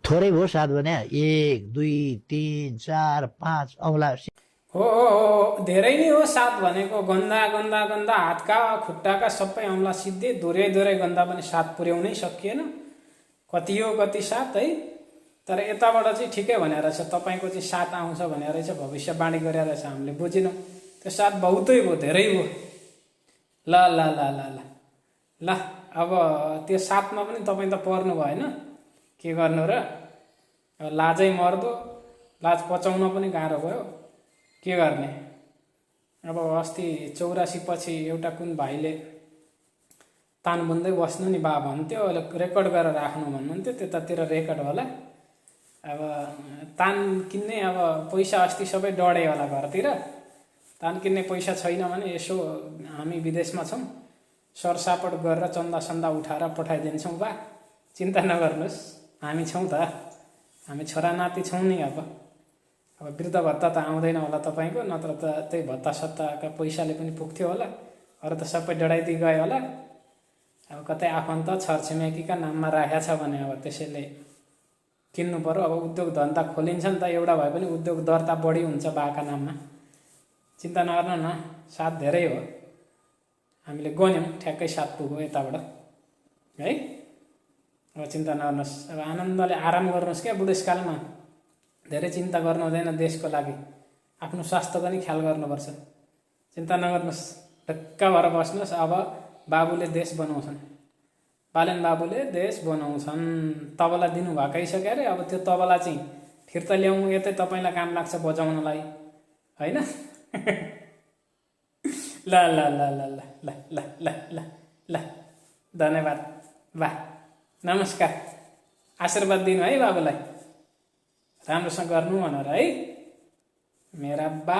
थोरै भयो सात भने 1 2 3 4 5 औँला हो धेरै नै हो सात भनेको। गन्दा गन्दा गन्दा हातका खुट्टाका सबै औँला सिद्धे दोहोऱ्याइ दोहोऱ्याइ गन्दा पनि सात पुर्याउनै सकिएन। कति हो कति सात है। तर यताबाट चाहिँ ठिकै भने रहेछ, तपाईँको चाहिँ सात आउँछ भने रहेछ, भविष्यवाणी गरे रहेछ, हामीले बुझेनौँ। त्यो सात बहुतै भयो, धेरै भयो। ल ल ल ल ल ल अब त्यो सातमा पनि तपाईँ त पर्नु भएन, के गर्नु र। अब लाजै मर्दो, लाज पचाउन पनि गाह्रो भयो, के गर्ने। अब अस्ति 84 पछि एउटा कुन भाइले तान बुन्दै बस्नु नि बा भन्थ्यो, रेकर्ड गरेर राख्नु भन्नुहुन्थ्यो, त्यतातिर रेकर्ड होला। अब तान किन्ने अब पैसा अस्ति सबै डढे होला घरतिर। तान किन्ने पैसा छैन भने यसो हामी विदेशमा छौँ, सरसापट गरेर चन्दा सन्दा उठाएर पठाइदिन्छौँ बा, चिन्ता नगर्नुहोस्, हामी छौँ त, हामी छोरा नाति छौँ नि। अब वृद्ध भत्ता त आउँदैन होला तपाईँको, नत्र त त्यही भत्ता सत्ताका पैसाले पनि पुग्थ्यो होला। अरू त सबै डढाइदिइ गयो होला। अब कतै आफन्त छरछिमेकीका नाममा राखेको छ भने अब त्यसैले किन्नु पर्यो। अब उद्योग धन्दा खोलिन्छ नि त, एउटा भए पनि उद्योग दर्ता बढी हुन्छ बाका नाममा। चिन्ता नगर्नु न, साथ धेरै हो। हामीले गन्यौँ, ठ्याक्कै साथ पुग्यो यताबाट है। अब चिन्ता नगर्नुहोस्, अब आनन्दले आराम गर्नुहोस् क्या बुढेसकालमा। धेरै चिन्ता गर्नु हुँदैन देशको लागि, आफ्नो स्वास्थ्य पनि ख्याल गर्नुपर्छ। चिन्ता नगर्नुहोस्, ढक्क भएर बस्नुहोस्। अब बाबुले देश बनाउँछन्, बालेन बाबुले देश बनाउँछन्। तबला दिनुभएकै छ क्यारे। अब त्यो तबला चाहिँ फिर्ता ल्याउँ यतै तपाईँलाई काम लाग्छ बजाउनलाई होइन। ल ल ल ल ल ल ल ल ल ल धन्यवाद बा, नमस्कार। आशीर्वाद दिनु है बाबुलाई, राम्रोसँग गर्नु भनेर है मेरा बा।